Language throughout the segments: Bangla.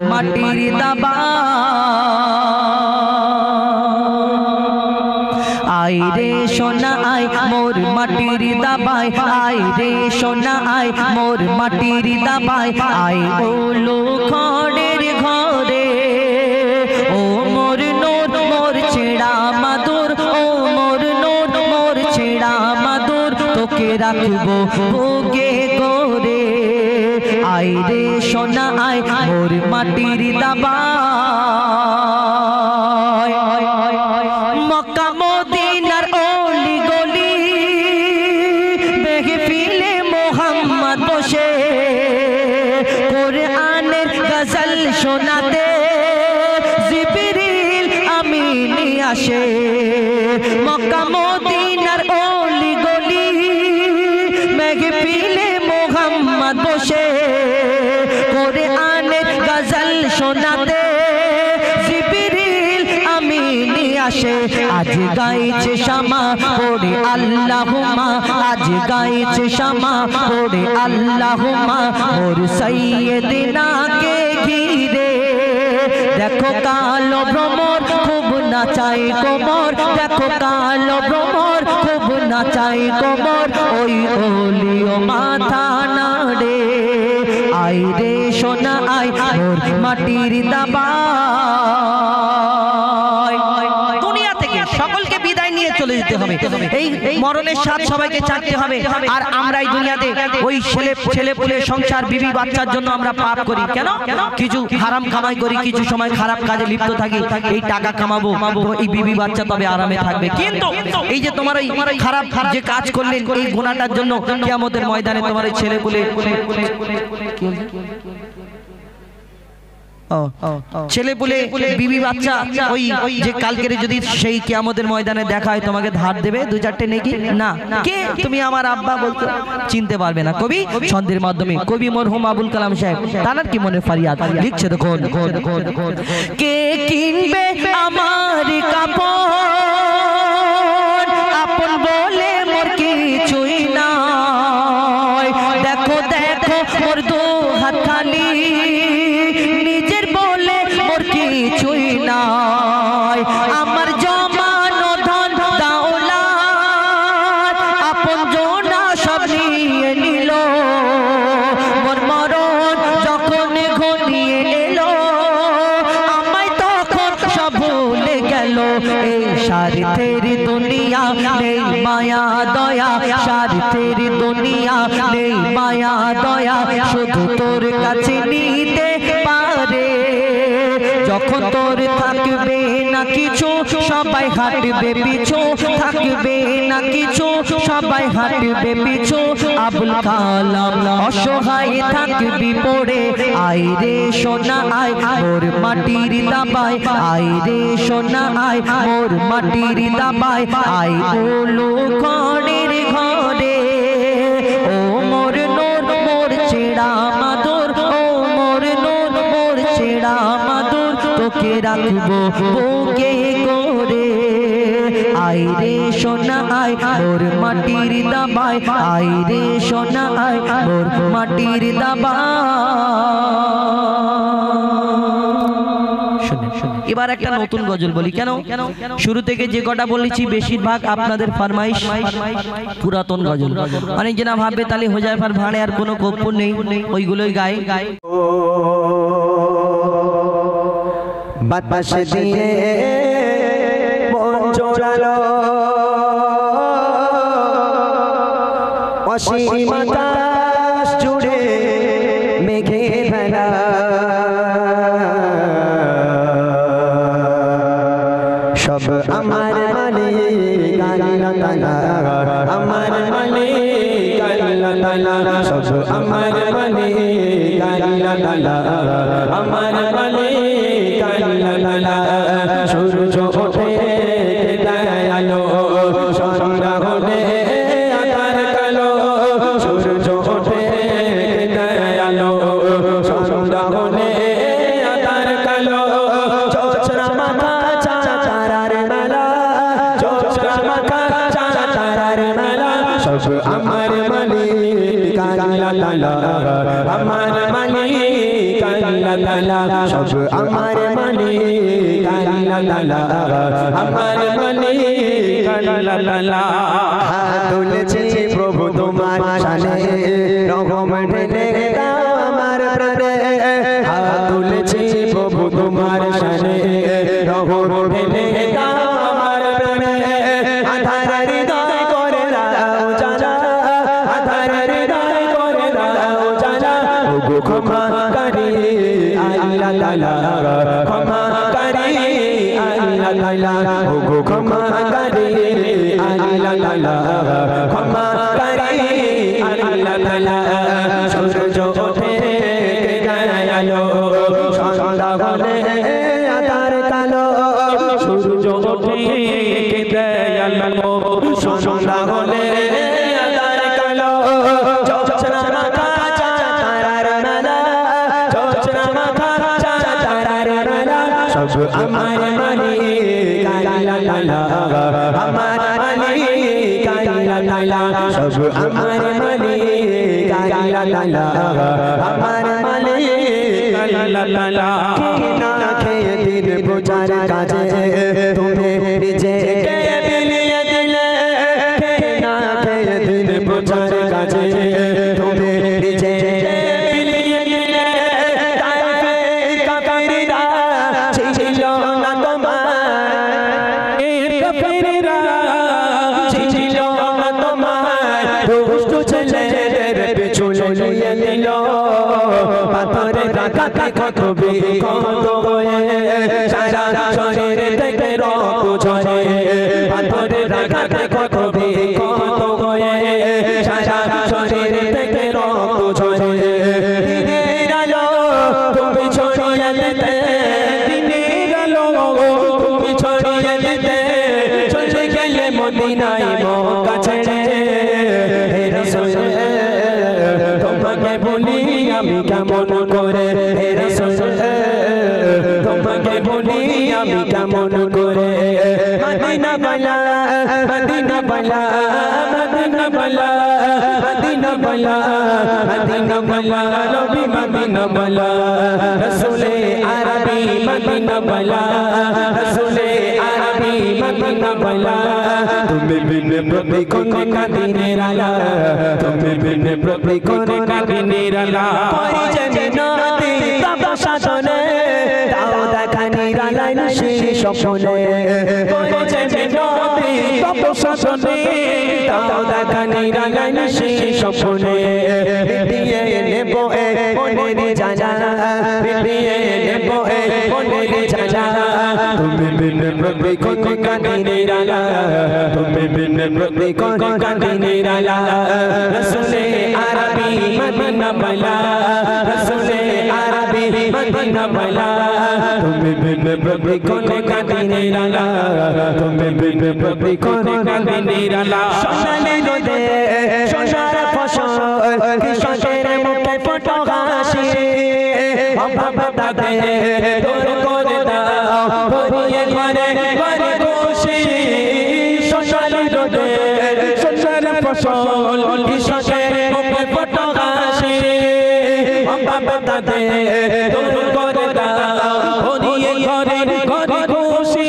মাটির দাবা আই রে সোনা আই মোর মাটির দাবাই আই রে সোনা আই মোর মাটির দাবাই আই ওলো খড়ের ঘরে ও মোর নূর মোর ছেড়া মাদুর ও মোর নূর মোর ছেড়া মাদুর তোকে রাখবো বুকে করে আই রে সোনা আই মোর মাটির দাবাই মক্কা মদিনার অলি গলি মেহফিলে মোহাম্মদ বসে কোরআনের গজল শোনাতে জিবরিল আমিন আসে মক্কা মদিনার অলি গলি মেহফিলে মোহাম্মদ বসে কোরআনের গজল শোনাতে জিবরিল আমিন আসে আজ গাইছে শামা পড়ে আল্লাহুম্মা আজ গাইছে শামা পড়ে আল্লাহুম্মা মোর সাইয়্যিদিনা কে ঘিরে দেখো কালো ভ্রমর খুব নাচাই কোমর দেখো কালো ভ্রমর খুব নাচাই কোমর ওই ওলিও মাথা নাড়ে আই রে সোনা আই মোর মাটির দাবাই দুনিয়া থেকে সকলকে বিদায় নিয়ে চলে যেতে হবে এই মরণের স্বাদ সবাইকে চাটতে হবে আর আমরা এই দুনিয়াতে ওই ছেলে পুলে সংসার বিবি বাচ্চার জন্য আমরা পাপ করি কেন কিছু হারাম কামাই করি কিছু সময় খারাপ কাজে লিপ্ত থাকি এই টাকা কামাবো এই বিবি বাচ্চা তবে আরামে থাকবে কিন্তু এই যে তোমার এই খারাপ যে কাজ করলে এই গুনাহটার জন্য কিয়ামতের ময়দানে তোমার এই ছেলে পুলে ছেলে পুলে বিবি বাচ্চা ওই যে কালকের যদি সেই কিয়ামতের ময়দানে দেখা হয় তোমাকে ধার দেবে দু চারটে নেকি না কে তুমি আমার আব্বা বলতে চিনতে পারবে না কবি ছন্দের মাধ্যমে কবি মরহুম আবুল কালাম সাহেব তার কি মনে ফারিয়াদ লিখছে দেখুন কে কিনবে আমার কাপড় আপন বলে মোর কিছুই নাই দেখো দেখো মোর দু হাত খালি নিজের বলে মোর কিছুই নাই আমার জমানো ধন দাওলাত আপন জোনা সব নিয়ে নিল মোর মরণ যখন ঘনিয়ে এলো আমায় তখন সব ভুলে গেল এই স্বার্থের দুনিয়া নেই মায়া দয়া স্বার্থের দুনিয়া নেই মায়া দয়া শুধু তোর কাছে নিতে পারে যখন তোর থাকবে না কিছু সবাই হাঁটবে পিছু থাকবে না কিছু সবাই হাঁটবে পিছু আবুল কালাম অসহায় থাকবি পড়ে আই রে সোনা আই মোর মাটির দাবাই আই রে সোনা আই মোর মাটির দাবাই আই ওলো খড়ের ঘরে ও মোর নূর মোর ছেড়া মাদুর ও মোর নূর মোর ছেড়া মাদুর তোকে রাখবো বুকে করে আই রে সোনা আই মোর মাটির দাবাই আই রে সোনা আই মোর মাটির দাবাই এবার একটা নতুন গজল বলি কেন শুরু থেকে যে কটা বলেছি বেশিরভাগ আপনাদের ফরমাইশ পুরাতন গজল অনেক জনা ভাববে তাহলে হোজাইফার ভাড়ে আর কোনো কপ্পুর নেই ওইগুলোই গায় বাতাস দিয়ে মন জোড়ালো অসীম আকাশ জুড়ে মেঘে ভেলা সব আমার মালিক আল্লাহ তাআলা আমার মালিক আল্লাহ তাআলা সব আমার মালিক আল্লাহ তাআলা আমার মালিক আল্লাহ তাআলা সূর্য ওঠে দয়ালো সন্ধ্যা হলে আধার কালো সূর্য ওঠে দয়ালো সন্ধ্যা হলে আধার কালো চোচরা মাথা চাচারার মেলা চোচরা মাথা চাচারার মেলা সব আমার মালিক আল্লাহ তাআলা আমার মালিক আল্লাহ তাআলা সব আমার মালিক আল্লাহ তাআলা আমার মালিক আল্লাহ তাআলা হাত তুলেছি প্রভু তোমার শানে রহম ঢেলে দাও আমার প্রাণে হাত তুলেছি প্রভু তোমার শানে রহম ঢেলে দাও আমার প্রাণে আধার হৃদয় করে দাও জানা আধার হৃদয় করে দাও জানা ওগো ক্ষমাকারী আল্লাহ তাআলা ক্ষমাকারী আল্লাহ তাআলা ওগো ক্ষমাকারী আল্লাহ তাআলা ক্ষমাকারী আল্লাহ তাআলা সূর্য ওঠে গেলো সন্ধ্যা হলে আধার কালো সূর্য ওঠে গেলো সন্ধ্যা হলে আধার কালো চোচরা মাথা তারার নালা চোচরা মাথা তারার নালা সব আমার মালিক আল্লাহ তাআলা আমার মালিক আল্লাহ তাআলা সব আমার মালিক আল্লাহ তাআলা আমার মালিক আল্লাহ তাআলা কি না খেয়ে দিন প্রচার কাজে তুমি নিজেকে বিলিয়ে দিলে কি না খেয়ে দিন প্রচার কাজে তুমি নিজেকে বিলিয়ে দিলে তাইফে কাফিররা ছিল না তোমার কাফিররা ছিল না তোমার দুষ্ট ছেলেদের পিছু নিয়ে দিল পাথরে রাখাতে কত বিকত হয়ে সারা শরীর থেকে রক্ত ঝরে পাথরে রাখাতে কত বিকত হয়ে সারা শরীর থেকে রক্ত ঝরে দিনের আলো তুমি ছড়িয়ে দিতে দিনের আলো তুমি ছড়িয়ে দিতে চলে গেলে মদিনায় মক্কা ছেড়ে হে রাসূল তোমাকে বলি আমি কেমন করে হে রাসূল তোমাকে বলি আমি কেমন করে মদিনা বালা মদিনা বালা মদিনা বালা মদিনা বালা মদিনা বালা নবী মদিনা বালা রাসূলে আরবি মদিনা বালা রাসূলে আরবি মদিনা বালা তুমি বিন প্রতি কোন দিনের আলা তুমি বিন প্রতি কোন দিনের আলা পরিচয় নদী তব শাসনে দাও দেখানি রালাইন সেই স্বপ্নে পরিচয় নদী তব শাসনে দাও দেখানি রালাইন সেই স্বপ্নে দিয়ে নেব মনের জানা দিয়ে নেব মনের জানা তুমি বিন প্রতি কোন দিনের আলা তুমি বিন প্রতি কোন দিনের আলা রাসূলে আরবি মদিনা বালা রাসূলে আরবি মদিনা বালা তুমি বিন প্রতি কোন দিনের আলা তুমি বিন প্রতি কোন দিনের আলা সোনালি রোদে সোনার ফসল কৃষকের মুখে ফোটো হাসি অভাব তাদের দূর করে দাও ভরিয়ে ঘরে ঘরে খুশি সোনালি রোদে সোনার ফসল কৃষকের মুখে ফোটো হাসি অভাব তাদের দূর করে দাও ভরিয়ে ঘরে ঘরে খুশি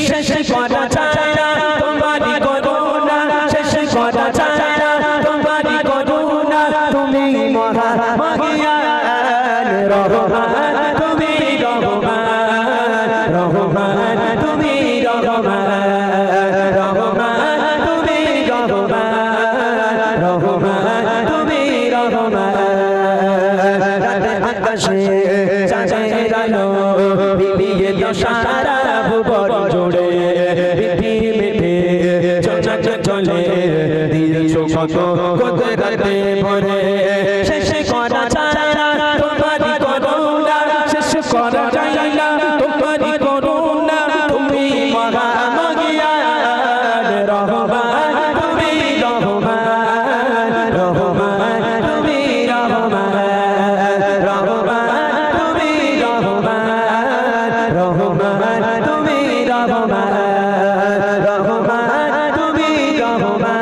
শেষ করা চায় না তোমারই করুণা শেষ করা চায় না তোমারই করুণা তুমি মহা মহিয়ান রহমান তুমি রহমান রহমান তুমি রহমান রহমান তুমি রহমান রহমান তুমি রহমান রাতে আকাশে চাঁদের আলো বিলিয়ে দাও সারা ভুবন জুড়ে পৃথিবীতে চলে দিয়েছো কত কুদরতে ভরে শেষ করা যায় না তোমারই করুণা শেষ করা যায় না তোমারই করুণা তুমি মহা মহিয়ান রহমান তুমি রহমান রহমান তুমি রহমান রহমান তুমি রহমান রহমান তুমি রহমান রহমান তুমি রহমান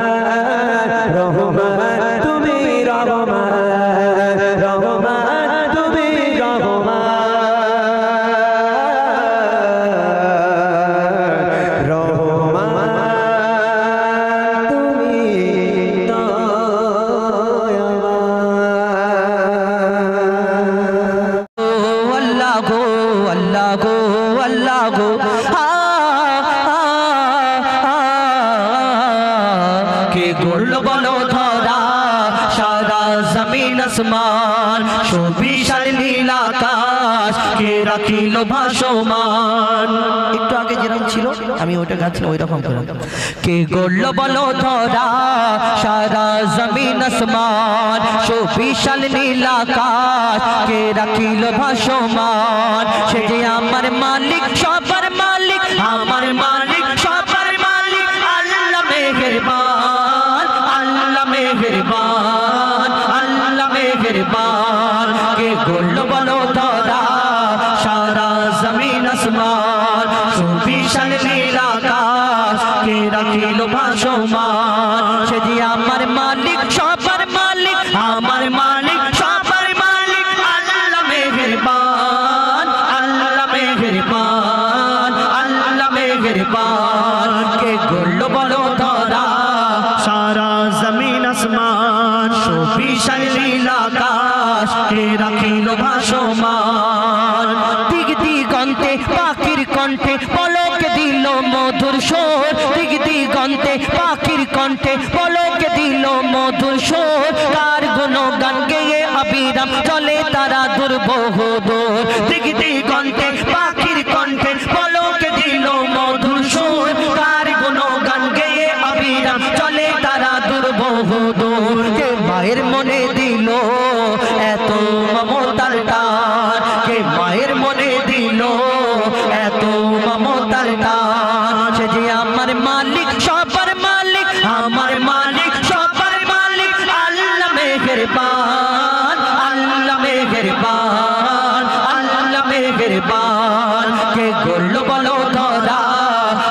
রহমান তুমি রহমান গো আল্লাহ গো আল্লাহ গো কে গড়ল বলো ধরা সারা জমিন আসমান সুবিশাল নীল আকাশ কে রাখিল ভাসমান। একটু আগে যেরকম ছিল আমি ওইটা গাচ্ছিলাম ওই রকম করে। কে গড়ল বলো ধরা সারা জমিন আসমান সুবিশাল নীল আকাশ কে রাখিল ভাসমান। সে যে আমার মালিক সবার মালিক আমার মালিক সবার মালিক আল্লাহ মেহেরবান আল্লাহ মেহেরবান আল্লাহ মেহেরবান। কে গড়ল বলো ধরা সারা জমিন আসমান সুবিশাল নীল আকাশ কে রাখিল ভাসমান। সে যে আমার মালিক সবার মালিক আমার মালিক সবার মালিক আল্লাহ মেহেরবান আল্লাহ মেহেরবান আল্লাহ মেহেরবান। কে গড়ল বলো ধরা সারা জমিন আসমান সুবিশাল নীল আকাশ কে রাখিল ভাসমান। দিক দিগন্তে পাখির কণ্ঠে পলকে দিল মধুর সুর দিক দিগন্তে পাখির কণ্ঠে পলকে দিল মধুর সুর। তার গুণগান গেয়ে অবিরাম চলে তারা দুর্বহ দূর দিক দিগন্তে পাখির কণ্ঠে পলকে দিল মধুর সুর। তার গুণগান গেয়ে অবিরাম চলে তারা দুর্বহ দূর। কে মায়ের মনে দিল এত মমতার টান কে মায়ের মনে দিল এত মমতার টান। সে যে আমার মালিক সবার মালিক আমার মালিক সবার মালিক আল্লাহ মেহেরবান আল্লাহ মেহেরবান আল্লাহ মেহেরবান। কে গড়ল বলো ধরা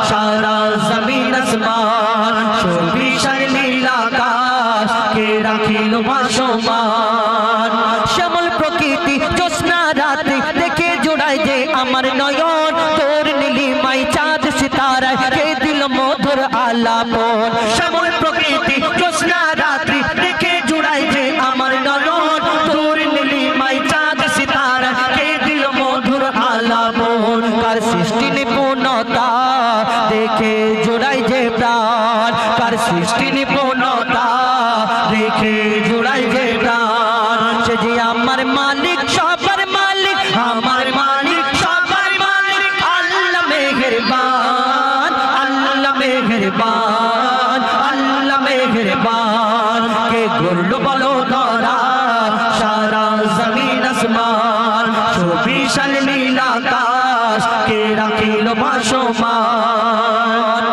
সারা জমিন আসমান সুবিশাল নীল আকাশ কে রাখিল ভাসমান। শ্যামল প্রকৃতি জ্যোৎস্না রাতে দেখে জোড়ায় যে আমার নয়ন তোর নীলিমাই চাঁদ সিতারায় কে দিল মধুর আলাপন। শ্যামল প্রকৃতি জ্যোৎস্না রাত্রি দেখে জোড়ায় যে আমার নয়ন তোর নীলিমাই চাঁদ সিতারায় কে দিল মধুর আলাপন। কার সৃষ্টি নিপুণতা দেখে জোড়ায় যে প্রাণ কার সৃষ্টি নিপুণতা দেখে জোড়ায় যে প্রাণ। সে যে আমার মালিক সবার মালিক আমার মালিক সবার মালিক আল্লাহ মেহেরবান আল্লাহ মেহেরবান আল্লাহ মেহেরবান। কে গড়ল বলো ধরা সারা জমিন আসমান সুবিশাল নীল আকাশ কে রাখিল ভাসমান।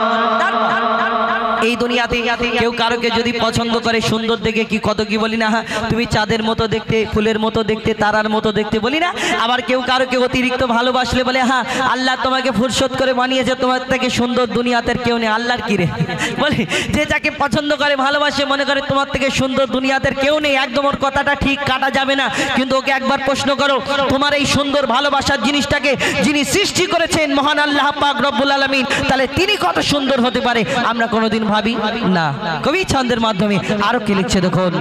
এই দুনিয়াতে কেউ কারোকে যদি পছন্দ করে সুন্দর দেখে কি কত কি বলি না তুমি চাঁদের মতো দেখতে ফুলের মতো দেখতে তারার মতো দেখতে বলি না। আবার কেউ কারোকে অতিরিক্ত ভালোবাসলে বলে হ্যাঁ আল্লাহ তোমাকে ফুরসত করে বানিয়েছে তোমার থেকে সুন্দর দুনিয়াতে কেউ নেই। আল্লাহর কি রে বলে যে যাকে পছন্দ করে ভালোবাসে মনে করে তোমার থেকে সুন্দর দুনিয়াতে কেউ নেই একদম ওর কথাটা ঠিক কাটা যাবে না। কিন্তু ওকে একবার প্রশ্ন করো তোমার এই সুন্দর ভালোবাসার জিনিসটাকে যিনি সৃষ্টি করেছেন মহান আল্লাহ পাক রব্বুল আলামিন তাহলে তিনি কত সুন্দর হতে পারে আমরা কোনোদিন ভাবি না। কবি ছন্দের মাধ্যমে আরো কি লিখছে দেখুন।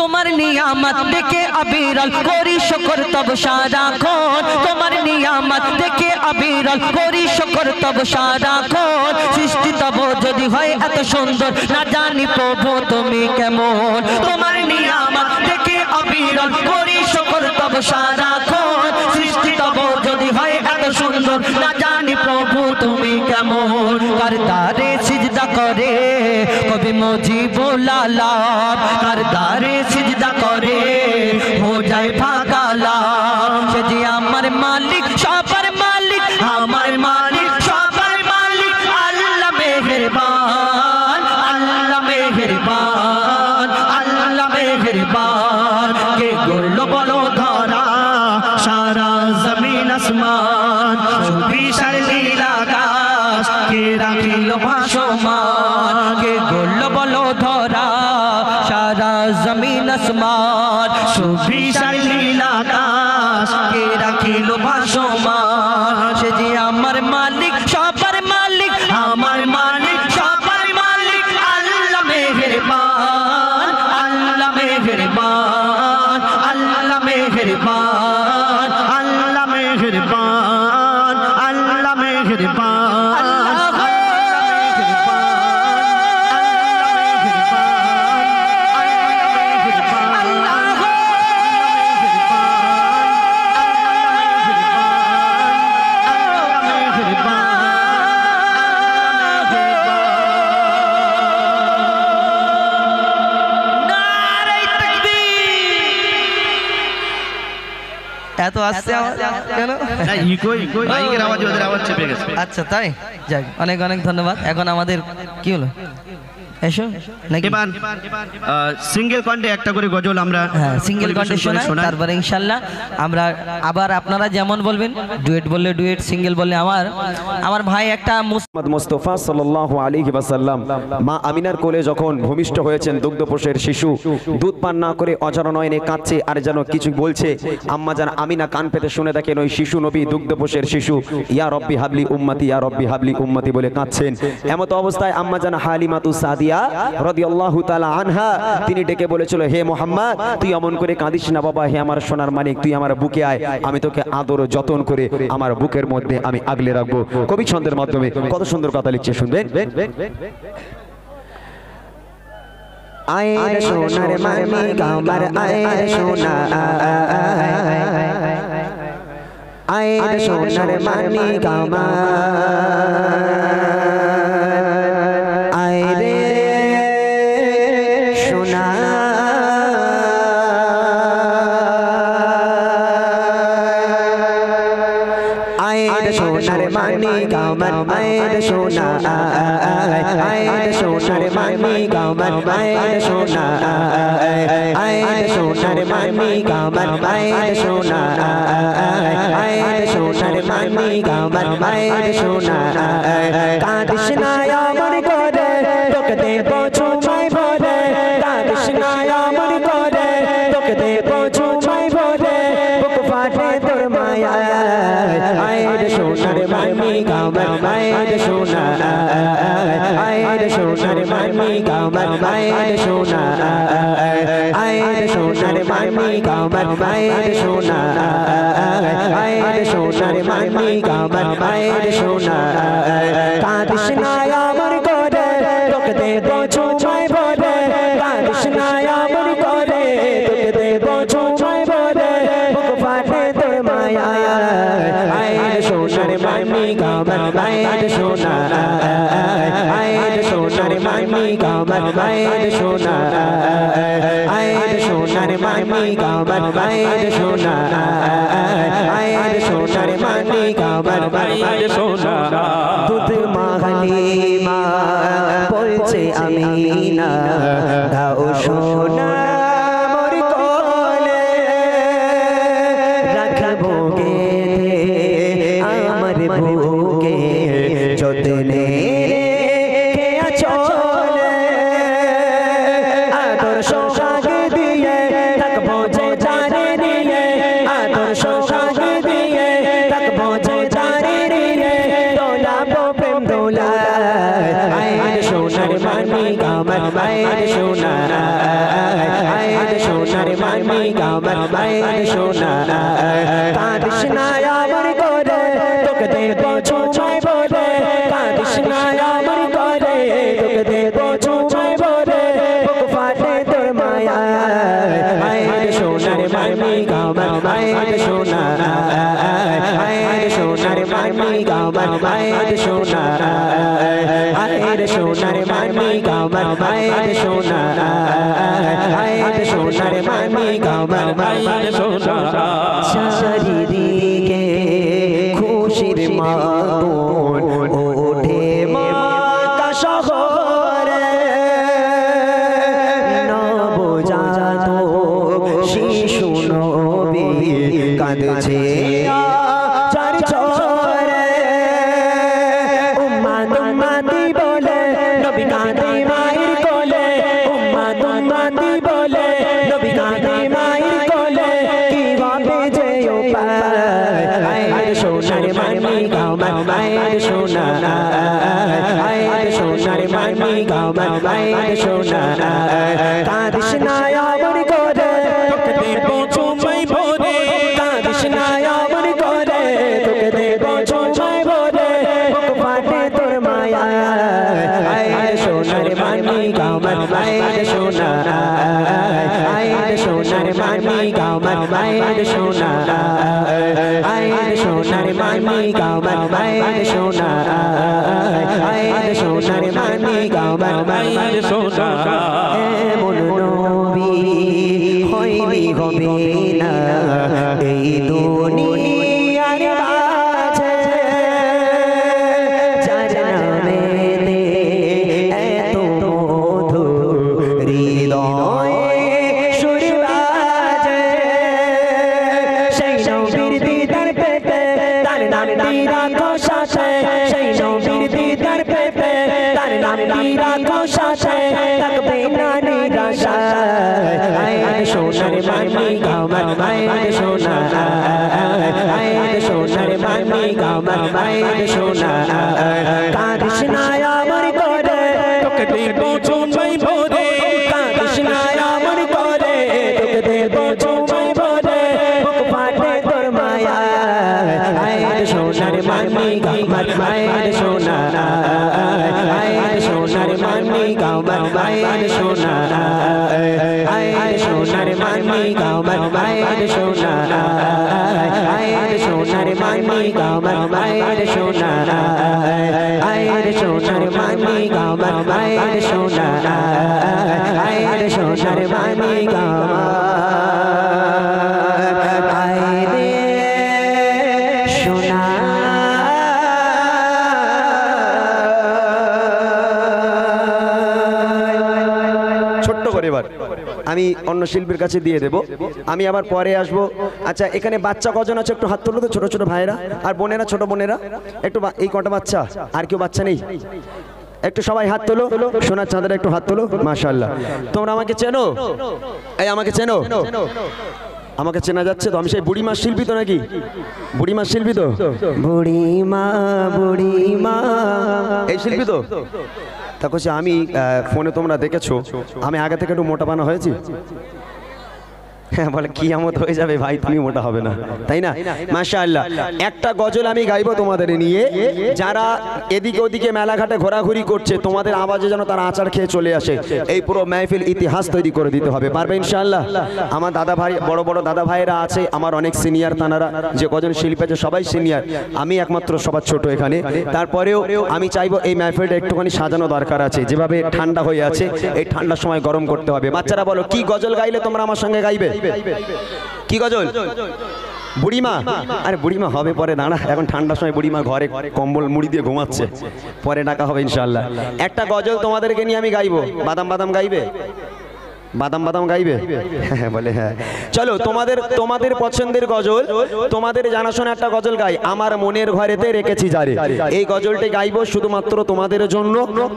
তোমার নিয়ামত দেখে অবিরল করি শুকর তব সারাক্ষণ তোমার নিয়ামত দেখে অবিরল করি শুকর তব সারাক্ষণ। সৃষ্টি তব যদি হয় এত সুন্দর না জানি প্রভু তুমি কেমন। তোমার নিয়ামত দেখে অবিরল করি শুকর তব সারাক্ষণ সৃষ্টি তব যদি হয় এত সুন্দর না জানি প্রভু তুমি কেমন। কার দারে সিজদা করে কবি মুজিবুল আলাম কার দারে সিজদা করে হো যায় ফাকালাম। সে যে আমার মালিক সবার মালিক আমার মালিক সবার মালিক আল্লাহ মেহেরবান আল্লাহ মেহেরবান আল্লাহ মেহেরবান। কে গড়ল বলো ধরা সারা জমিন আসমান সুবিশাল নীল আকাশ কে রাখিল ভাসমান। কে গড়ল বলো ধরা সারা জমিন আসমান সুবিশাল নীল আকাশ কে রাখিল ভাসমান। সে যে আমার মালিক সবার মালিক আমার মালিক সবার মালিক আল্লাহ মেহেরবান আল্লাহ মেহেরবান আল্লাহ মেহেরবান আল্লাহ মেহেরবান, আল্লাহ মেহেরবান, এত আসছে কেন? মাইকের আওয়াজ ওদের আওয়াজ চেপে গেছে। আচ্ছা তাই, যাক অনেক অনেক ধন্যবাদ। এখন আমাদের কি হলো, এসো নাকি? এবার সিঙ্গেল কণ্ঠে একটা করে গজল আমরা হ্যাঁ সিঙ্গেল কণ্ঠে শোনাই, তারপরে ইনশাল্লাহ আমরা আবার আপনারা যেমন বলবেন, ডুয়েট বললে ডুয়েট, সিঙ্গেল বললে আমার ভাই একটা মুস্তাফা সাল্লাল্লাহু আলাইহি ওয়াসাল্লাম মা আমিনার কোলে যখন ভূমিষ্ঠ হয়েছেন দুগ্ধপোষের শিশু, দুধ পান না করে অঝার নয়নে কাঁদছে আর যেন কিছু বলছে। আম্মা জান আমিনা কান পেতে শুনে দেখেন ওই শিশু নবী দুগ্ধপোষের শিশু ইয়া রব্বি হাবলি উম্মতি, ইয়া রব্বি হাবলি উম্মতি বলে কাঁদছেন। এমত অবস্থায় আম্মা জান হালিমাতু সাদিয়া রাদিয়াল্লাহু তাআলা আনহা তিনি ডেকে বলেছিল, হে মুহাম্মদ তুই এমন করে কাঁদিস না বাবা, হে আমার সোনার মানিক, তুই আমার বুকে আয়, আমি তোকে আদর ও যতন করে আমার বুকের মধ্যে আমি আগলে রাখবো। কবি ছন্দের মাধ্যমে কত সুন্দর কথা লিখছে শুনবেন। আয় রে সোনার মানিক আমার, আয় রে সোনা, আয় রে সোনার মানিক আমার, আয় রে সোনা, আয় রে সোনার মানিক আমার, আয় রে সোনা, আয় রে সোনার মানিক আমার, আয় রে সোনা, আয় রে সোনার মানিক আমার, আয় রে সোনা, আয় রে সোনার মানিক আমার, আয় রে সোনা, কাঁদিস না আমার করে তোকে দেব চুমাই ভরে, কাঁদিস না আমার করে তোকে দেব চুমাই ভরে, বুক ফাটে তোর মায়া, আয় রে সোনার মানিক আমার, আয় রে সোনা, আয় রে সোনার মানিক আমার, আয় রে সোনা, আয় রে সোনার মানিক আমার, আয় রে সোনা, আয় রে সোনার মানিক আমার, আয় রে সোনা, কাঁদিস না আমার করে তোকে দেব চুমাই ভরে, কাঁদিস না আমার করে তোকে দেব চুমাই ভরে, বুক ফাটে তোর মায়া, আয় রে সোনার মানিক আমার, আয় রে সোনা, আয় রে সোনার মানিক আমার, আয় রে সোনা, আয় রে সোনার মানিক আমার, আয় রে সোনা, আয় রে সোনার মানিক আমার, আয় রে সোনা। দুধ মাখালি মা বলছে আমিনা, দাও সোনা মোর কোলে, রাখবো গেঁথে আমার বুকে যতনে রেখে চলে, আদর সোহাগ দিয়ে থাকবো যে জানে নিয়ে, আদর সোহাগ দিয়ে থাকবো যে জানে নিয়ে, দোলাবো প্রেম দোলা, আয় রে সোনার মানিক আমার, আয় রে সোনা, আয় রে সোনার মানিক আমার, আয় রে সোনা, কাঁদিস না আমার করে তোকে দেব চুমাই ভরে, কাঁদিস না আমার করে তোকে দেব চুমাই ভরে, বুক ফাটে তোর মায়া, আয় রে সোনার মানিক আমার, আয় রে সোনা, আয় রে সোনার মানিক আমার, আয় রে সোনা, আয় রে সোনার মানিক আমার, আয় রে সোনা, আয় রে সোনার মানিক আমার, আয় রে সোনা। চারিদিকে খুশির মাতন ওঠে মক্কা শহরে, নবজাত শিশু নবী কাঁদছে চার চরে, উম্মাদ উম্মাদি বলে নবী কাঁদে মায়ের কোলে, উম্মাদ উম্মাদি বলে নবী কাঁদে মায়ের কোলে, কিভাবে যে উপায়, আয় রে সোনার মানিক আমার, আয় রে সোনা, আয় রে সোনার মানিক আমার, আয় রে সোনা, কাঁদিস না আমার করে তোকে দেব চুমাই ভরে, কাঁদিস না আমার করে আয়ের সোনা আয়ের সোনার মানি গাওমান আয়ের সোনা আয়ের সোনার মানি গাওমান আয়ের সোনা এমন নবী হইনি হবে না এই দুনিয়ার মাঝে যার নামেতে এত মধু হৃদয়ে সুর বাজে সেই নবীর দিদার পেতে তার নামটি রাখো সাথে সেই নবীর দিদার পেতে তার নামটি রাখো সাথে থাকবে না নিরাশা আয়ের সোনার মানি গাওমান আয়ের সোনা আয়ের সোনার মানি গাওমান আয়ের সোনা কাঁদিস না আমার করে তোকে দেব চুমাই ভরে কাঁদিস না আমার করে তোকে দেব চুমাই ভরে বুক ফাটে তোর মায়া আয়ের সোনার মানি গাওমান আয়ের সোনা আয়ের সোনার মানি গাওমান আয়ের সোনা আয়ের সোনার মানি গাওমান আয়ের সোনা আয়ের সোনার মানি গাওমান আয়ের সোনা আয়ের সোনার মানি গাওমান আয়ের সোনা আয়ের সোনার মানি গাওমান আয়ের সোনা ছোট্ট করে এবার আমি অন্য শিল্পীর কাছে দিয়ে দেব, আমি আবার পরে আসবো। আচ্ছা এখানে বাচ্চা কজন আছে একটু হাত তুলো তো, ছোট ছোট ভাইরা আর বোনেরা, ছোট বোনেরা একটু এই কটা বাচ্চা, আর কেউ বাচ্চা নেই? একটু সবাই হাত তোলো, সোনার চাঁদের একটু হাত তোলো। মাশাআল্লাহ, তোমরা আমাকে চেনো? এই আমাকে চেনো? আমাকে চেনা যাচ্ছে তো? আমি সেই বুড়িমা শিল্পী তো নাকি? বুড়িমা শিল্পী তো? বুড়িমা বুড়িমা এই শিল্পী তো? তা বলছি আমি ফোনে তোমরা দেখেছো আমি আগে থেকে একটু মোটা বানা হয়েছি। হ্যাঁ বলে কি আমত হয়ে যাবে ভাই, তুমি মোটা হবে না, তাই না? মাশাআল্লাহ, একটা গজল আমি গাইবো তোমাদের নিয়ে, যারা এদিকে ওদিকে মেলাঘাটে ঘোরাঘুরি করছে তোমাদের আওয়াজে যেন তারা আচার খেয়ে চলে আসে, এই পুরো মাহফিল ইতিহাস তৈরি করে দিতে হবে। পারবে ইনশাআল্লাহ? আমার দাদা ভাই, বড় বড় দাদা ভাইরা আছে, আমার অনেক সিনিয়র, তানারা যে কজন শিল্পী আছে সবাই সিনিয়র, আমি একমাত্র সবার ছোট এখানে। তারপরেও আমি চাইবো এই মাহফিলটা একটুখানি সাজানো দরকার আছে, যেভাবে ঠান্ডা হয়ে আছে এই ঠান্ডার সময় গরম করতে হবে। বাচ্চারা বলো কি গজল গাইলে তোমরা আমার সঙ্গে গাইবে? কি গজল? বুড়িমা? আরে বুড়িমা হবে পরে, দাঁড়া, এখন ঠান্ডার সময় বুড়িমা ঘরে কম্বল মুড়ি দিয়ে ঘুমাচ্ছে, পরে ডাকা হবে ইনশাআল্লাহ। একটা গজল তোমাদেরকে নিয়ে আমি গাইবো। বাদাম বাদাম গাইবে? বাদাম বাদাম গাইবে? হ্যাঁ বলে হ্যাঁ। চলো তোমাদের পছন্দের গজল, তোমাদের জানাশোনা একটা গজল গাই, আমার মনের ঘরেতে রেখেছি যারে। এই গজলটি গাইবো শুধুমাত্র তোমাদের জন্য,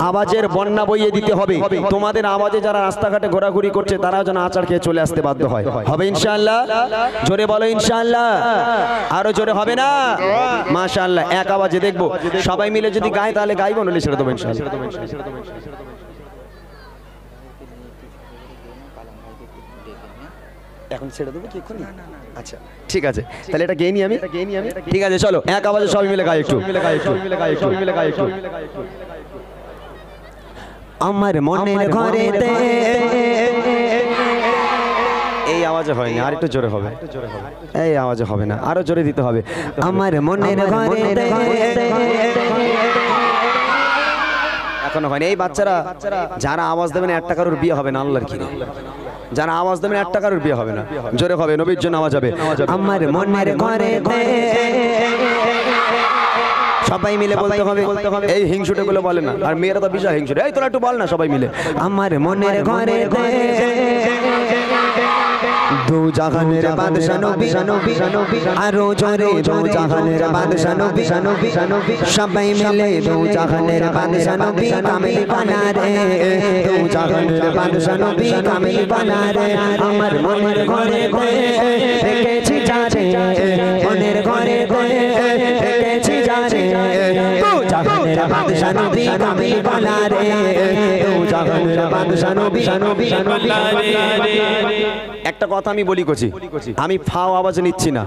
আওয়াজের বন্যা বইয়ে দিতে হবে। তোমাদের আওয়াজে যারা রাস্তাঘাটে ঘোরাঘুরি করছে তারা যেন আচার খেয়ে চলে আসতে বাধ্য হয়। হবে ইনশাআল্লাহ? জোরে বলো ইনশাআল্লাহ। আরো জোরে হবে না? মাশাআল্লাহ, এক আওয়াজে দেখবো সবাই মিলে যদি গায় তাহলে গাইবো, নলে ছেড়ে দেবো ইনশাআল্লাহ। এখন ছেড়ে দেবো কি এক্ষুনি? আচ্ছা ঠিক আছে, তাহলে এটা গেয়ে নি আমি। ঠিক আছে চলো এক আওয়াজে সবাই মিলে গাই একটু। আমার মনের ঘরেতে, এই আওয়াজে হয়নি, আর একটু জোরে হবে। এই আওয়াজে হবে না, আরো জোরে দিতে হবে। আমার মনের ঘরেতে এখনো হয়নি। এই বাচ্চারা যারা আওয়াজ দেবেন একটা কারোর বিয়ে হবে না, আল্লাহর কি, যারা আওয়াজ দেবেন একটা কারোর বিয়ে হবে না। জোরে হবে, নবীর জন্য আওয়াজ হবে। আমার মনের ঘরেতে, সবাই মিলে বলতে হবে। এই হিংসুটে গুলো বলে না, আর মেয়েরা তো বিশাল হিংসুটে। এই তোরা একটু বল না সবাই মিলে। আমার মনের ঘরেতে দু জাহানের বাদশা নবী, আরো জোরে দু জাহানের বাদশা নবী, সবাই মিলে দু জাহানের বাদশা নবী কামিল বানা রে, দু জাহানের বাদশা নবী কামিল বানা রে। আমার মনের ঘরেতে রেখেছি যারে, মনের ঘরেতে রেখেছি যারে, দু জাহানের বাদশা নবী কামিল বানা রে, দু জাহানের বাদশা নবী। একটা কথা আমি বলি কছি, আমি ফাও আওয়াজ নিচ্ছি না,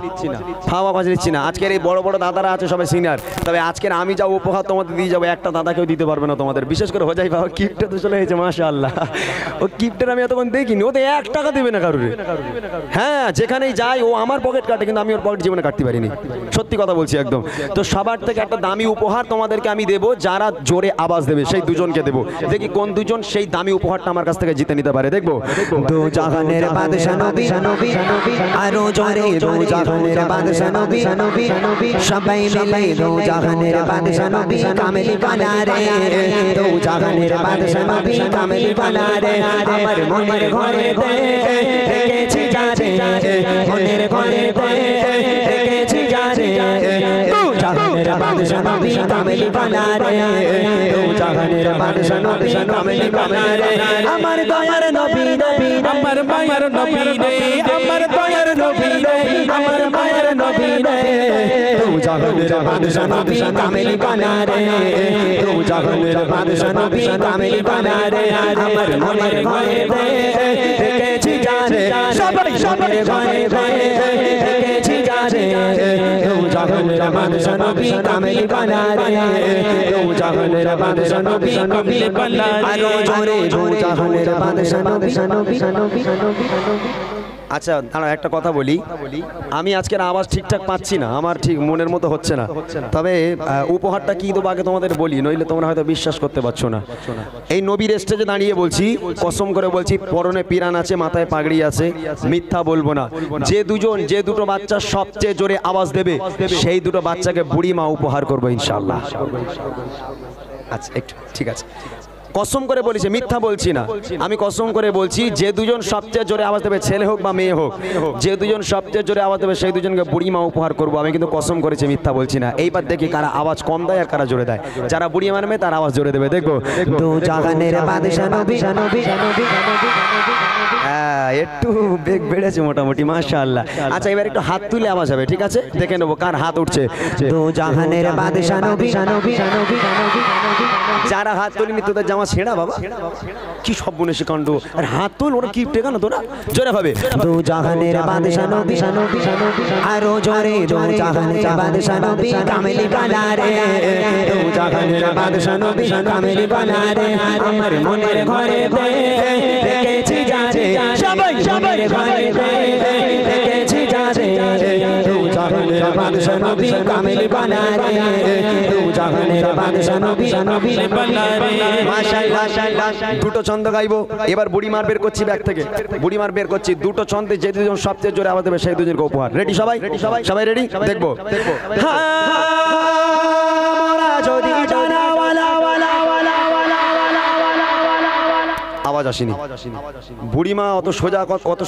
ফাও আওয়াজ নিচ্ছি না। আজকের এই বড় বড় দাদারা আছে সবাই সিনিয়র, তবে আজকের আমি যা উপহার তোমাদের দিয়ে যাবো একটা দাদা কেউ দিতে পারবে না তোমাদের। বিশেষ করে হোজাই বাবা কিপটা তো চলে গেছে মাশাআল্লাহ, ও কিপটার আমি এতক্ষণ দেখিনি, ওতে 1 টাকা দেবে না কারুরে। হ্যাঁ যেখানেই যাই ও আমার পকেট কাটে, কিন্তু আমি ওর পকেট জীবনে কাটতে পারিনি, সত্যি কথা বলছি একদম। তো সবার থেকে একটা দামি উপহার তোমাদেরকে আমি দেবো, যারা জোরে আওয়াজ দেবে সেই দুজনকে দেবো। দেখি কোন দুজন সেই দামি উপহারটা আমার কাছ থেকে জিতে নিতে পারে, দেখবো। দু জাহানের বাদশা নবী, আরো জোরে দু জাহানের বাদশা নবী, সবাই মিলে দু জাহানের বাদশা নবী কামেলি বানা রে, দু জাহানের বাদশা নবী কামেলি বানা রে। আমার মনের ঘরে রেখেছি যারে, মনের ঘরে রেখেছি যারে, দু জাহানের বাদশা নবী কামেলি বানা রে, দু জাহানের বাদশা নবী কামেলি বানা রে। আমার দয়ার নবী, আমার মায়ের নবী রে, আমার দয়ার নবী রে, আমার মায়ের নবী রে, দু জাহানের বাদশা নবী কামেলি বানা রে, দু জাহানের বাদশা নবী কামেলি বানা রে। আমার মনের ঘরে রেখেছি যারে, সবাই সবার ঘরে রেখেছি যারে, দু জাহানের বাদশা নবী কামেলি বানা রে, দু জাহানের বাদশা নবী কামেলি বানা রে। আরো জোরে দু জাহানের বাদশা নবী। আচ্ছা দাঁড়াও একটা কথা বলি, আমি আজকের আওয়াজ ঠিকঠাক পাচ্ছি না, আমার ঠিক মনের মতো হচ্ছে না, তবে উপহারটা কি দেবো আগে তোমাদের বলি, নইলে তোমরা হয়তো বিশ্বাস করতে পারছো না। এই নবীর স্টেজে দাঁড়িয়ে বলছি, কসম করে বলছি, পরনে পিরান আছে, মাথায় পাগড়ি আছে, মিথ্যা বলবো না। যে দুটো বাচ্চা সবচেয়ে জোরে আওয়াজ দেবে সেই দুটো বাচ্চাকে বুড়ি মা উপহার করবো ইনশাআল্লাহ। আচ্ছা একটু ঠিক আছে, কসম করে বলেছি, মিথ্যা বলছি না, আমি কসম করে বলছি, যে দুজন সবচেয়ে জোরে আওয়াজ দেবে, ছেলে হোক বা মেয়ে হোক, যে দুজন সবচেয়ে জোরে আওয়াজ দেবে সেই দুজনকে বুড়ি মা উপহার করবো। আমি কিন্তু কসম করেছি, মিথ্যা বলছি না। এইবার দেখি কারা আওয়াজ কম দেয় আর কারা জোরে দেয়। যারা বুড়ি মানবে তারা আওয়াজ জোরে দেবে, দেখবো। দু জাহানের বাদশা নবী, হ্যাঁ একটু বেগ বেড়েছে মোটামুটি মাশাআল্লাহ। আচ্ছা এবার একটু হাত তুলে আওয়াজ হবে, ঠিক আছে? দেখে নেবো কার হাত উঠছে। দু জাহানের বাদশা নবী, যারা হাত তুলিনি তোদের জামা ছেঁড়া বাবা, কি সব বুনেছে কাণ্ড। আর হাত তুল, ওরা কি টেকানো তোরা, জোরে ভাবে। দু জাহানের বাদশা নবী, আরো জোরে দু জাহানের বাদশা নবী কামেলি বানা রে, দু জাহানের বাদশা নবী কামেলি বানা রে। আমার মনের ঘরে রেখেছি যারে, সবাই সবার ঘরে রেখেছি যারে, দু জাহানের বাদশা নবী কামেলি বানা রে, দু জাহানের বাদশা নবী বানা রে। মাশাআল্লাহ, দুটো ছন্দ গাইবো এবার। বুড়ি মার বের করছি ব্যাগ থেকে, বুড়ি মার বের করছি, দুটো ছন্দে যে দুজন সবচেয়ে জোরে আওয়াজ দেবে সেই দুজনকে উপহার। রেডি সবাই? সবাই রেডি? দেখবো। আওয়াজ আসেনি, বুড়িমা অত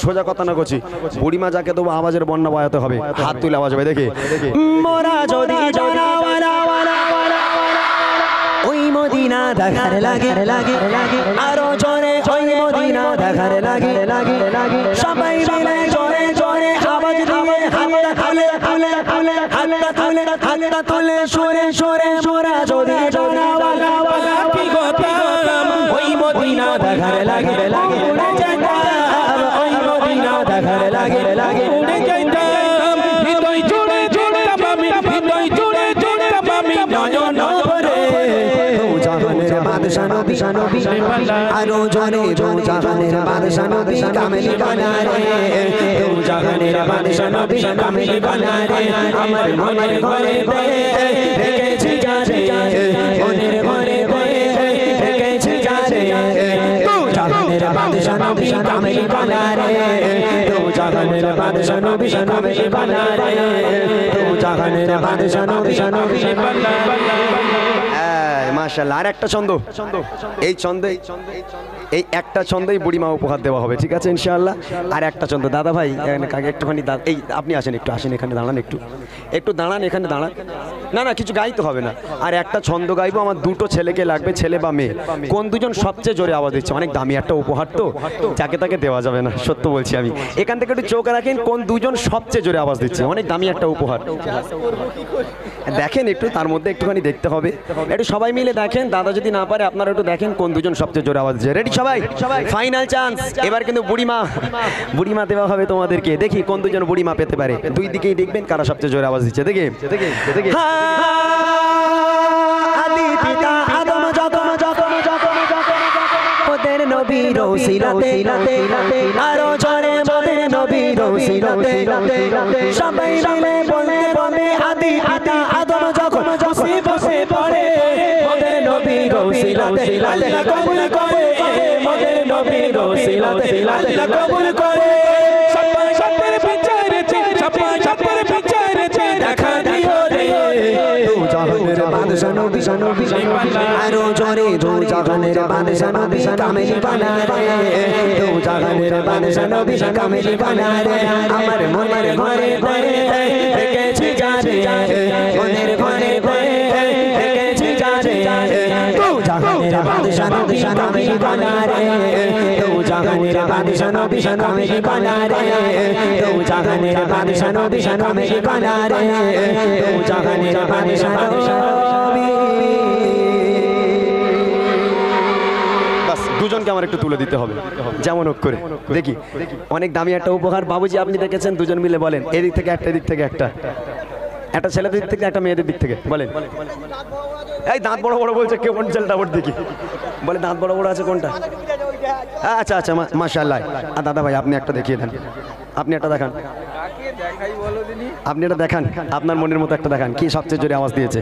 সোজা কথা না করছি, বুড়িমা যাকে দেবো আওয়াজের বন্যা বাজাতে হবে, হাত তুলে আওয়াজ হবে। দেখে মোরা যদি ওই মদিনা দেখার লাগে, আরো জোরে ওই মদিনা দেখার লাগে, সবাই মিলে জোরে জোরে আওয়াজ দিয়ে হাতটা তুলে সুরে মোরা যদি কি কথা ওই মদিনা দেখার লাগে, উড়ে যাইতাম ওই মদিনা দেখার লাগে, উড়ে যাইতাম হৃদয় জুড়ে জুড়তাম আমি, হৃদয় জুড়ে জুড়তাম আমি নয়ন ভরে। দু জাহানের বাদশা নবী, আরো জোরে দু জাহানের বাদশা নবী কামেলি বানা রে, দু জাহানের বাদশা নবী কামেলি বানা রে। আমার মনের ঘরে রেখেছি যারে, মনের ঘরে রেখেছি যারে, দু জাহানের বাদশা নবী কামেলি বানা রে, দু জাহানের বাদশা নবী কামেলি বানা রে, দু জাহানের বাদশা নবী বানা রে। মাশাআল্লাহ। আর একটা ছন্দ, এই ছন্দে এই একটা ছন্দেই বুড়িমা উপহার দেওয়া হবে, ঠিক আছে ইনশাআল্লাহ। আর একটা ছন্দ দাদা ভাই একটুখানি, এই আপনি আসেন, একটু আসেন এখানে দাঁড়ান, একটু দাঁড়ান, এখানে দাঁড়ান। না কিছু গাইতে হবে না। আর একটা ছন্দ গাইবো, আমার দুটো ছেলেকে লাগবে, ছেলে বা মেয়ে, কোন দুজন সবচেয়ে জোরে আওয়াজ দিচ্ছে। অনেক দামি একটা উপহার তো, যাকে তাকে দেওয়া যাবে না, সত্য বলছি আমি। এখান থেকে একটু চোখ রাখেন, কোন দুজন সবচেয়ে জোরে আওয়াজ দিচ্ছে, অনেক দামি একটা উপহার। দেখেন একটু, তার মধ্যে একটুখানি দেখতে হবে, একটু সবাই মিলে দেখেন, দাদা যদি না পারে আপনারা একটু দেখেন কোন দুজন সবচেয়ে জোরে আওয়াজ দিচ্ছে। রেডি সবাই? Final chance. এবার কিন্তু বুড়িমা দেওয়া হবে তোমাদেরকে। দেখি কোন দুজন বুড়িমা পেতে পারে। দুই দিকেই দেখবেন কারা সবচেয়ে জোরে আওয়াজ দিচ্ছে। দেখি আদি পিতা আদম যখন ওদের নবীর ওসিলাতে আরো জোরে মোদের নবীর ওসিলাতে সবাই মিলে বলতে বলে আদি পিতা আদম যখন বসে পড়ে মোদের নবীর ওসিলাতে আল্লাহ কবুল করে মোদের নবীর ওসিলাতে আল্লাহ কবুল করে সবার বিচারেছে সবার বিচারেছে দেখা দিও রে দু জাহানের বাদশা নবী আরো জোরে দু জাহানের বাদশা নবী কামেলি বানা রে দু জাহানের বাদশা নবী কামেলি বানা রে আমার মনের ঘরে দেখেছি যারে মনের ঘরে দেখেছি যারে দু জাহানের বাদশা নবী কামেলি বানা রে দু জাহানের বাদশা নবী কামেলি বানা রে দু জাহানের বাদশা নবী কামেলি বানা রে দু জাহানের বাদশা নবী। বাস দুজনকে আমার একটু তুলে দিতে হবে যেমন হোক করে। দেখি অনেক দামি একটা উপহার। বাবুজি আপনি দেখেছেন, দুজন মিলে বলেন। এদিক থেকে একটা, এদিক থেকে একটা, একটা ছেলেদের দিক থেকে একটা, মেয়েদের দিক থেকে বলেন। এই দাঁত বড় বড় বলছে, কে কোন ছেলেটা? ওর দেখি বলে দাঁত বড় বড় আছে কোনটা? আচ্ছা আচ্ছা মাশাআল্লাহ। আর দাদা ভাই আপনি একটা দেখিয়ে দেন, আপনি একটা দেখান, আপনি একটা দেখান, আপনার মনের মতো একটা দেখান। কি সবচেয়ে জোরে আওয়াজ দিয়েছে?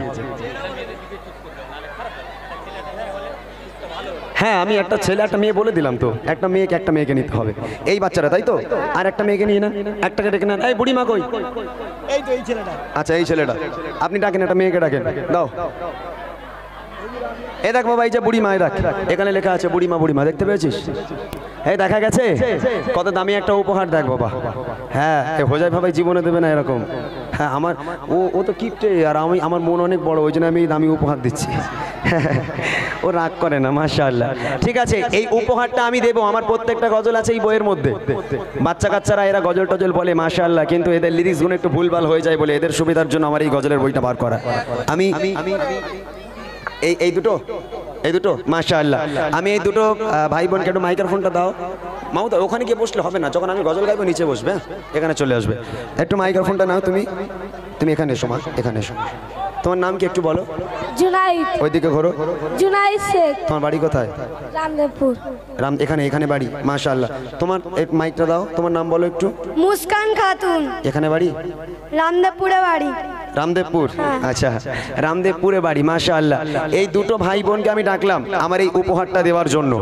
হ্যাঁ আমি একটা ছেলে একটা মেয়ে বলে দিলাম তো, একটা মেয়েকে নিতে হবে। এই বাচ্চারা তাই তো? আর একটা মেয়েকে নিয়ে নেন, একটাকে ডেকে নেন। এই বুড়িমা কই? এই তো এই ছেলেটা। আচ্ছা এই ছেলেটা আপনি ডাকেন, একটা মেয়েকে ডাকেন। দাও এই দেখ বাবা, এই যে বুড়িমা, এই দেখ এখানে লেখা আছে বুড়িমা, দেখতে পেয়েছিস? এই দেখা গেছে কত দামি একটা উপহার। দেখ বাবা, হ্যাঁ হোজাই ভাই জীবনে দেবে না এরকম। হ্যাঁ আমার ও তো কিপটে, আর আমার মন অনেক বড়, ওই জন্য আমি এই দামি উপহার দিচ্ছি। ও রাগ করে না, মাশাআল্লাহ। ঠিক আছে, এই উপহারটা আমি দেবো। আমার প্রত্যেকটা গজল আছে এই বইয়ের মধ্যে। বাচ্চা কাচ্চারা এরা গজল টজল বলে মাশাআল্লাহ, কিন্তু এদের লিরিক্সগুলো একটু ভুলভাল হয়ে যায় বলে এদের সুবিধার জন্য আমার এই গজলের বইটা বার করা। আমি এই দুটো মাশাআল্লাহ। আমি এই দুটো ভাই বোনকে একটু মাইক্রোফোনটা দাও। মামুদা ওখানে গিয়ে বসলে হবে না, যখন আমি গজল গাইবো নিচে বসবে, এখানে চলে আসবে। একটু মাইক্রোফোনটা নাও, তুমি এখানে এসো মা, এখানে এসো। তোমার নাম কি একটু বলো? জুনাইদ। ওইদিকে ঘোরো। জুনাইদ শেখ। তোমার বাড়ি কোথায়? রামদেবপুর। এখানে বাড়ি, মাশাআল্লাহ। তোমার এই মাইকটা দাও, তোমার নাম বলো একটু। মুস্কান খাতুন। এখানে বাড়ি? রামদেবপুরে বাড়ি। রামদেবপুর, আচ্ছা রামদেবপুরে বাড়ি, মাশাআল্লাহ। এই দুটো ভাই বোনকে আমি ডাকলাম আমার এই উপহারটা দেওয়ার জন্য।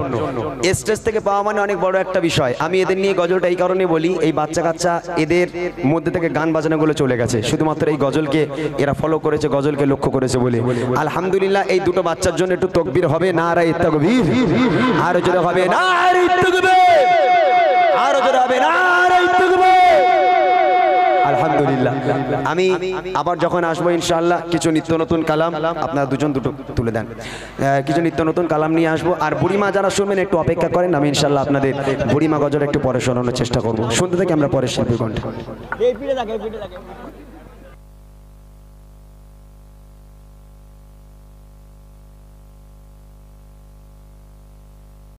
স্টেজ থেকে পাওয়া মানে অনেক বড় একটা বিষয়। আমি এদের নিয়ে গজলটা এই কারণে বলি, এই বাচ্চা কাচ্চা এদের মধ্যে থেকে গান বাজনাগুলো চলে গেছে, শুধুমাত্র এই গজলকে এরা ফলো করেছে, গজলকে লক্ষ্য করেছে বলে। আলহামদুলিল্লাহ। এই দুটো বাচ্চার জন্য একটু তাকবীর হবে, নারায়ে তাকবীর। আরো জোরে হবে নারায়ে তাকবীর, আরো জোরে হবে নারায়ে তাকবীর। আলহামদুলিল্লাহ। আমি আবার যখন আসবো ইনশাআল্লাহ কিছু নিত্য নতুন কালাম আপনারা দুজন দুটো তুলে দেন, কিছু নিত্য নতুন কালাম নিয়ে আসবো। আর বুড়িমা যারা শুনবেন একটু অপেক্ষা করেন, আমি ইনশাআল্লাহ আপনাদের বুড়িমা গজল একটু পরে শোনানোর চেষ্টা করবো। শুনতে থেকে আমরা পরে শিল্পী কণ্ঠে। এই পিঠে থাকে